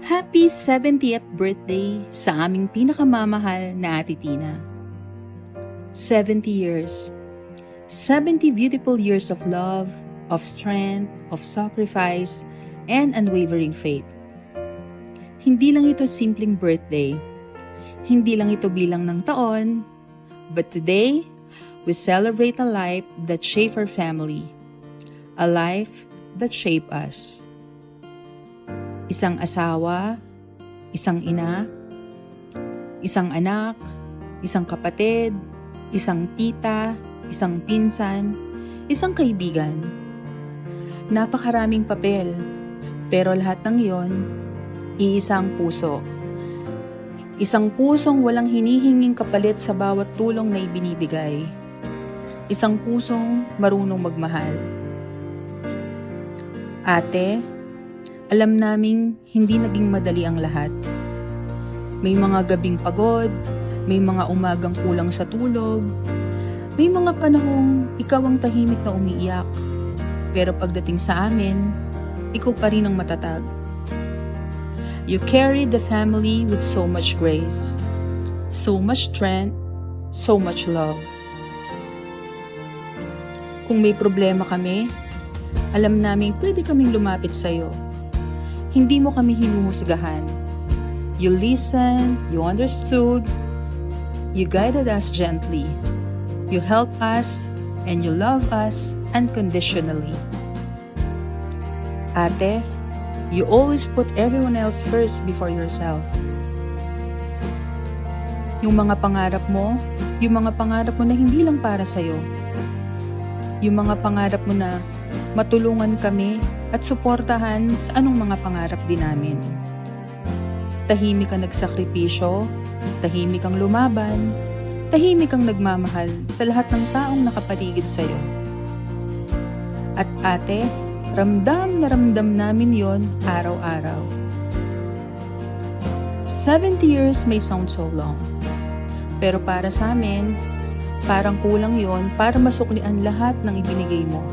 Happy 70th birthday sa aming pinakamamahal na Ate Tina. 70 years. 70 beautiful years of love, of strength, of sacrifice, and unwavering faith. Hindi lang ito simpleng birthday. Hindi lang ito bilang ng taon. But today, we celebrate a life that shaped our family. A life that shaped us. Isang asawa, isang ina, isang anak, isang kapatid, isang tita, isang pinsan, isang kaibigan. Napakaraming papel, pero lahat ng iyon, iisang puso. Isang pusong walang hinihinging kapalit sa bawat tulong na ibinibigay. Isang pusong marunong magmahal. Ate, alam naming hindi naging madali ang lahat. May mga gabing pagod, may mga umagang kulang sa tulog, may mga panahong ikaw ang tahimik na umiiyak. Pero pagdating sa amin, ikaw pa rin ang matatag. You carried the family with so much grace, so much strength, so much love. Kung may problema kami, alam namin pwede kaming lumapit sa'yo. Hindi mo kami hinuhusgahan. You listened, you understood, you guided us gently. You helped us, and you love us unconditionally. Ate, you always put everyone else first before yourself. Yung mga pangarap mo na hindi lang para sa'yo. Yung mga pangarap mo na matulungan kami at suportahan sa anong mga pangarap din namin. Tahimik kang nagsakripisyo, tahimik kang lumaban, tahimik kang nagmamahal sa lahat ng taong nakapaligid sa'yo. At ate, ramdam na ramdam namin yon araw-araw. 70 years may sound so long. Pero para sa amin, parang kulang yon para masuklian lahat ng ibinigay mo.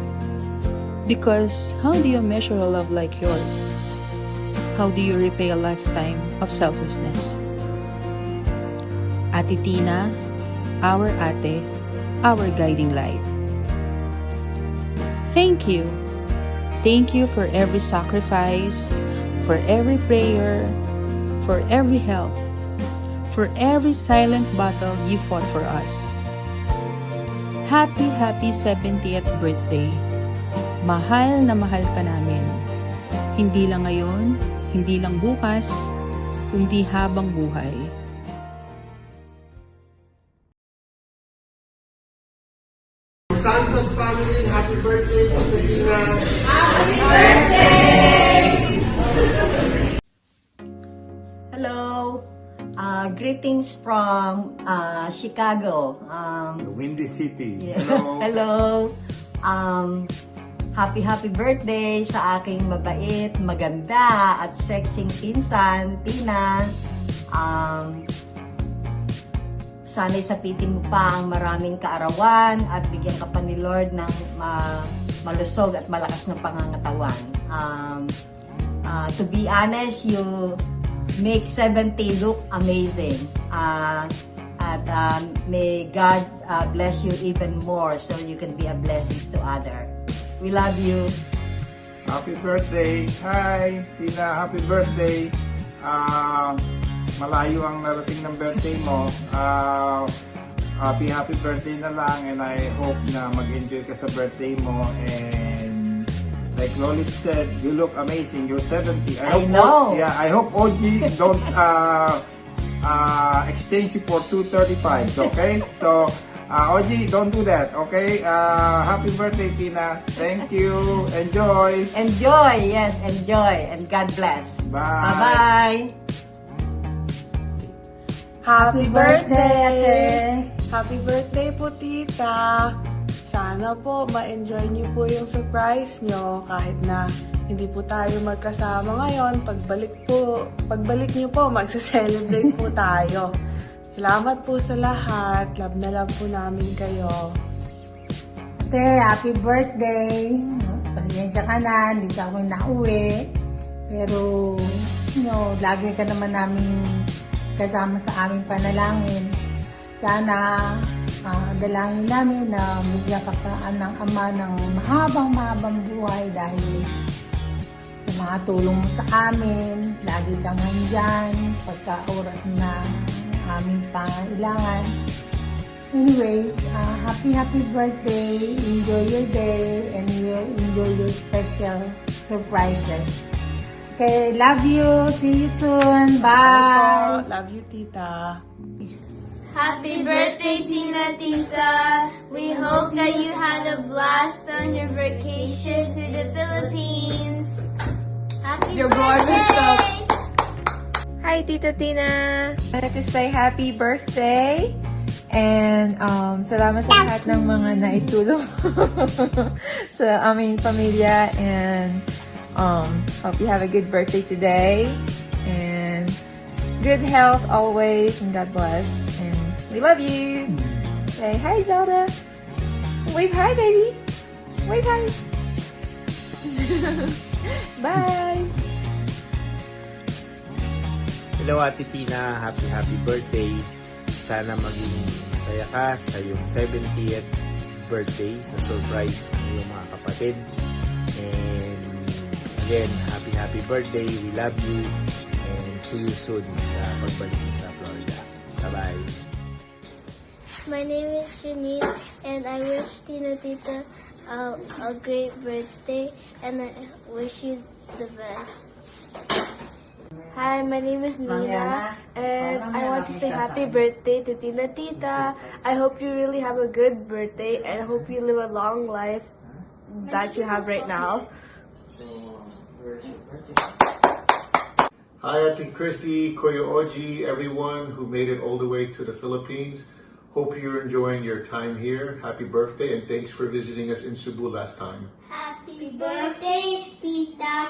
Because how do you measure a love like yours? How do you repay a lifetime of selflessness? Ate Tina, our ate, our guiding light. Thank you. Thank you for every sacrifice, for every prayer, for every help, for every silent battle you fought for us. Happy 70th birthday. Mahal na mahal ka namin. Hindi lang ngayon, hindi lang bukas, kundi habang buhay. Santos family, happy birthday to Tina. Happy birthday! Hello. Greetings from Chicago. The Windy City. Yeah. Hello. Hello. Happy birthday sa aking mabait, maganda at sexing pinsan, Tina. Sana'y sapitin mo pa ang maraming kaarawan at bigyan ka pa ni Lord ng malusog at malakas na pangangatawan. To be honest, you make 70 look amazing. May God bless you even more so you can be a blessing to others. We love you. Happy birthday! Hi, Tina! Happy birthday! Malayo ang narating ng birthday mo. Happy birthday na lang, and I hope na mag-enjoy ka sa birthday mo. And like Lolit said, you look amazing. You're 70. I know. I hope OG don't exchange you for 235. Okay? So OG, don't do that. Okay? Happy birthday, Tina. Thank you. Enjoy. Enjoy. Yes, enjoy. And God bless. Bye. Bye-bye. Happy birthday! Happy birthday po, tita! Sana po ma-enjoy niyo po yung surprise niyo kahit na hindi po tayo magkasama ngayon. Pagbalik niyo po, magsa-celebrate po tayo. Salamat po sa lahat. Love na love po namin kayo. Ate, happy birthday! Pasensya ka na, hindi ka ako nauwi. Pero Lagi ka naman namin kasama sa aming panalangin. Sana dalangin namin na bigyan ka pa ng Ama ng mahabang buhay dahil sa mga tulong mo sa amin. Lagi kang nandyan pagka oras na aming pangailangan. Anyways, happy birthday. Enjoy your day and enjoy your special surprises. Okay, love you. See you soon. Bye. Po. Love you, tita. Happy birthday, Tina Tita. We hope that you had a blast on your vacation to the Philippines. Happy birthday! Hi, Tita Tina! I wanted to say happy birthday and salamat sa lahat ng mga naitulong sa aming pamilya and hope you have a good birthday today and good health always and God bless and we love you! Say hi, Zelda! Wave hi, baby! Wave hi! Bye! Hello Ate Tina, happy birthday. Sana maging masaya ka sa iyong 70th birthday sa surprise ng iyong mga kapatid. And again, happy birthday. We love you and see you soon sa pagbalik mo sa Florida. Bye-bye. My name is Janine and I wish Tina Tita a great birthday and I wish you the best. Hi, my name is Nina, and I want to say happy birthday to Tina Tita. I hope you really have a good birthday, and I hope you live a long life that you have right now. Hi, Ate Christy, Kuya Oji, everyone who made it all the way to the Philippines. Hope you're enjoying your time here. Happy birthday, and thanks for visiting us in Cebu last time. Happy birthday, Tita.